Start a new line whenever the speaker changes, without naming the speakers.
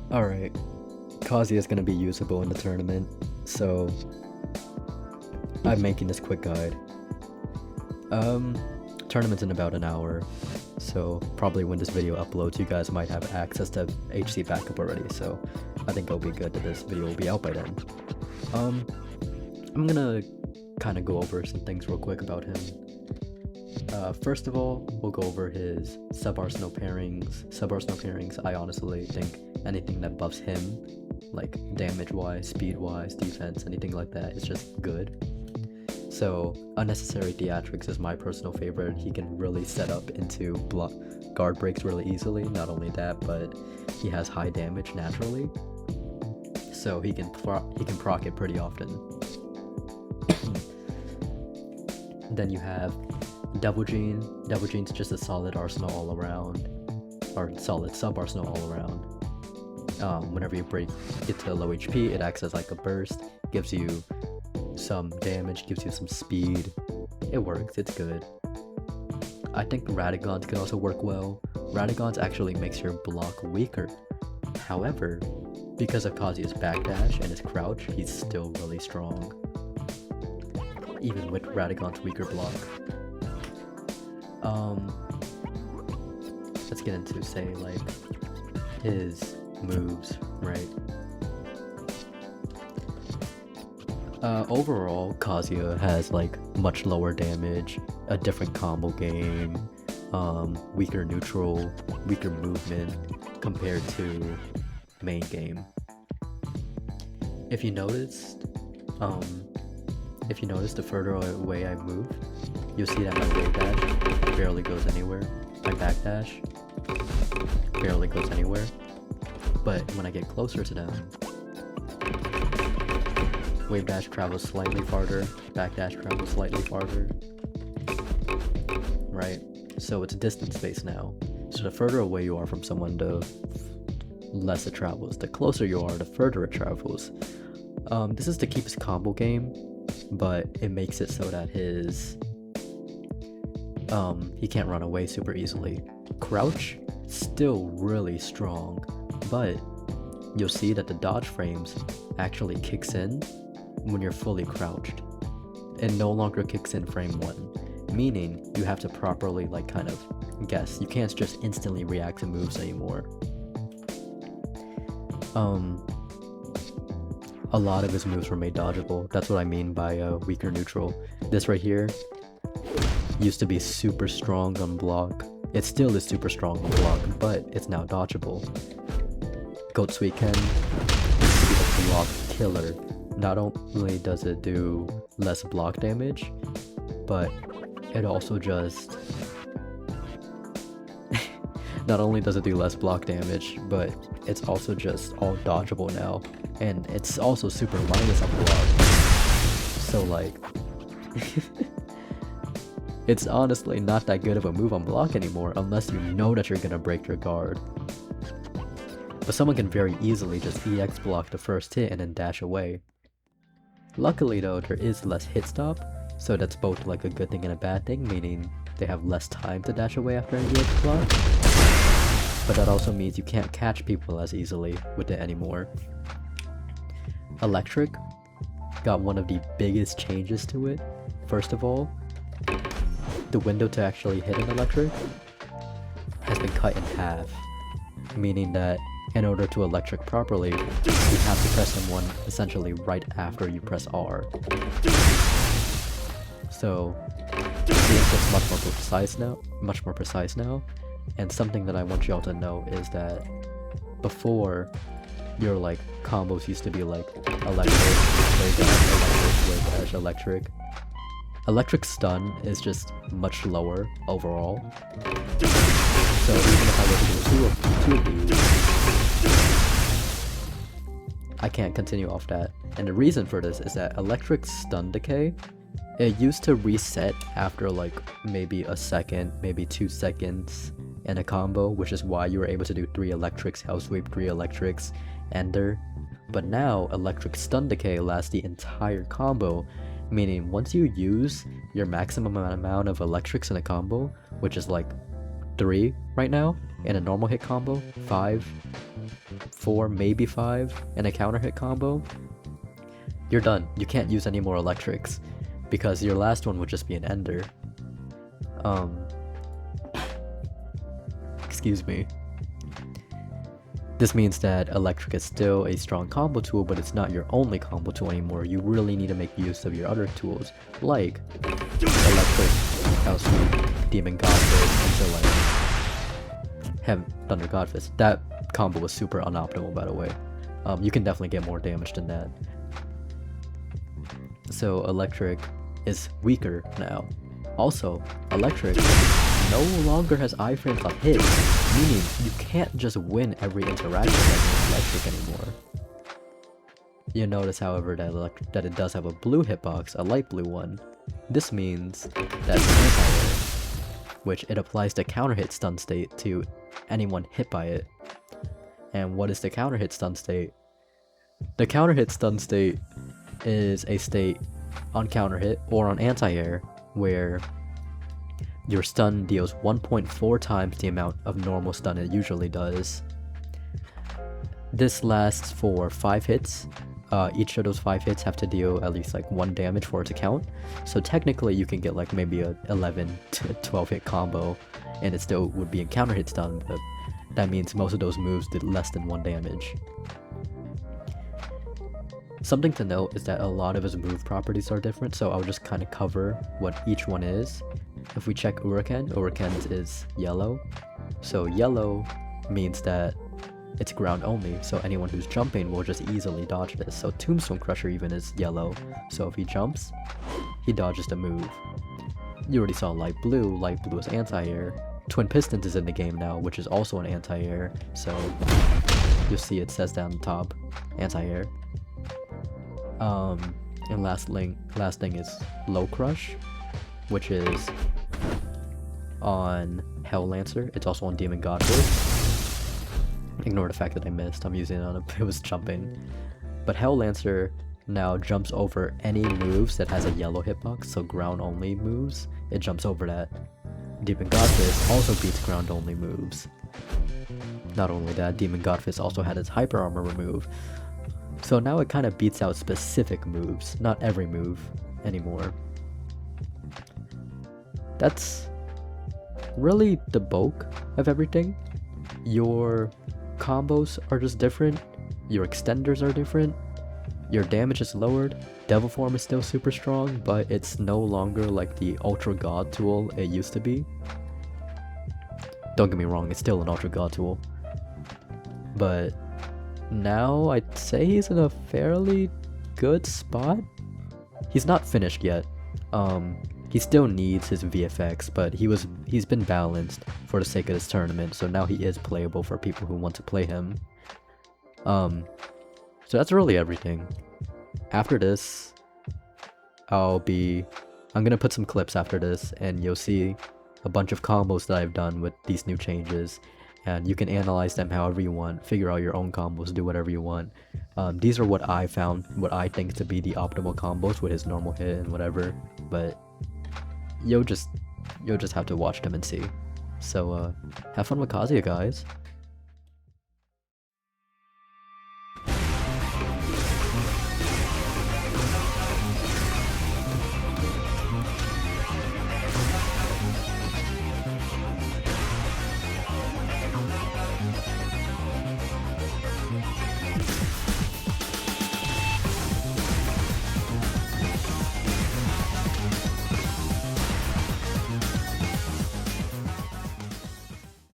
Alright, Kazuya is going to be usable in the tournament, so I'm making this quick guide. Tournament's in about an hour, so probably when this video uploads you guys might have access to HC backup already, so I think it'll be good that this video will be out by then. I'm gonna kind of go over some things real quick about him. First of all, we'll go over his sub-arsenal pairings. Sub-arsenal pairings, I honestly think anything that buffs him, like damage-wise, speed-wise, defense, anything like that, is just good. So, Unnecessary Theatrics is my personal favorite. He can really set up into guard breaks really easily. Not only that, but he has high damage naturally, so he can proc it pretty often. Then you have Double Gene. Double Gene's just a solid arsenal all around, or solid sub-arsenal all around. Whenever you get to low HP, it acts as like a burst, gives you some damage, gives you some speed. It works, it's good. I think Radagons could also work well. Radagons actually makes your block weaker. However, because of Kazuya's backdash and his crouch, he's still really strong, even with Radagon's weaker block. Let's get into, say, like, his moves, right? Overall, Kazuya has like much lower damage, a different combo game, weaker neutral, weaker movement compared to main game. If you noticed, the further away I move, you'll see that my wave dash barely goes anywhere. My back dash barely goes anywhere. But when I get closer to them, wave dash travels slightly farther, back dash travels slightly farther, right? So it's distance based now. So the further away you are from someone, the less it travels. The closer you are, the further it travels. This is to keep his combo game, but it makes it so that he can't run away super easily. Crouch, still really strong, but you'll see that the dodge frames actually kicks in when you're fully crouched. It no longer kicks in frame 1, meaning you have to properly like kind of guess. You can't just instantly react to moves anymore. A lot of his moves were made dodgeable. That's what I mean by weaker neutral. This right here used to be super strong on block. It still is super strong on block, but it's now dodgeable. Goat Suiken used to be a block killer. Not only does it do less block damage, but it also just... Not only does it do less block damage, but it's also just all dodgeable now. And it's also super minus on block. So like... it's honestly not that good of a move on block anymore unless you know that you're gonna break your guard. But someone can very easily just EX block the first hit and then dash away. Luckily though, there is less hit stop, so that's both like a good thing and a bad thing, meaning they have less time to dash away after an EX block. But that also means you can't catch people as easily with it anymore. Electric got one of the biggest changes to it. First of all, the window to actually hit an electric has been cut in half, meaning that in order to electric properly, you have to press M1 essentially right after you press R. So the input's much more precise now, and something that I want y'all to know is that before, your like combos used to be like electric. Electric stun is just much lower overall. So even if I were to do two of these, I can't continue off that. And the reason for this is that electric stun decay, it used to reset after like maybe a second, maybe 2 seconds in a combo, which is why you were able to do 3 electrics, house sweep, 3 electrics, ender. But now electric stun decay lasts the entire combo, meaning once you use your maximum amount of electrics in a combo, which is like 3 right now in a normal hit combo, 5 4, maybe 5 in a counter hit combo, you're done. You can't use any more electrics because your last one would just be an ender. Excuse me. This means that electric is still a strong combo tool, but it's not your only combo tool anymore. You really need to make use of your other tools, like electric, kazuya, demon godfist, until like thunder godfist. That combo was super unoptimal, by the way. You can definitely get more damage than that. So electric is weaker now. Also, electric no longer has iframes on hit, meaning you can't just win every interaction against electric anymore. You notice, however, that it does have a blue hitbox, a light blue one. This means that anti-air, which it applies the counter hit stun state to anyone hit by it. And what is the counter hit stun state? The counter hit stun state is a state on counter hit or on anti-air where your stun deals 1.4 times the amount of normal stun it usually does. This lasts for 5 hits. Each of those 5 hits have to deal at least like 1 damage for it to count. So technically you can get like maybe a 11 to 12 hit combo and it still would be in counter hit stun, but that means most of those moves did less than 1 damage. Something to note is that a lot of his move properties are different, so I'll just kind of cover what each one is. If we check Uraken's is yellow. So yellow means that it's ground only, so anyone who's jumping will just easily dodge this. So Tombstone Crusher even is yellow, so if he jumps, he dodges the move. You already saw light blue is anti-air. Twin Pistons is in the game now, which is also an anti-air, so you'll see it says down the top, anti-air. And last thing is Low Crush, which is on Hell Lancer. It's also on Demon Godfist. Ignore the fact that I missed. I'm using it on it was jumping. But Hell Lancer now jumps over any moves that has a yellow hitbox, so ground only moves. It jumps over that. Demon Godfist also beats ground only moves. Not only that, Demon Godfist also had its hyper armor remove. So now it kind of beats out specific moves, not every move anymore. That's really the bulk of everything. Your combos are just different, your extenders are different, your damage is lowered, Devil Form is still super strong, but it's no longer like the Ultra God tool it used to be. Don't get me wrong, it's still an Ultra God tool. But now I'd say he's in a fairly good spot. He's not finished yet. He still needs his VFX, but he's been balanced for the sake of this tournament, so now he is playable for people who want to play him. So that's really everything. After this, I'm gonna put some clips after this, and you'll see a bunch of combos that I've done with these new changes, and you can analyze them however you want, figure out your own combos, do whatever you want. These are what I found, what I think to be the optimal combos with his normal hit and whatever, but you'll just have to watch them and see. So have fun with Kazuya, guys.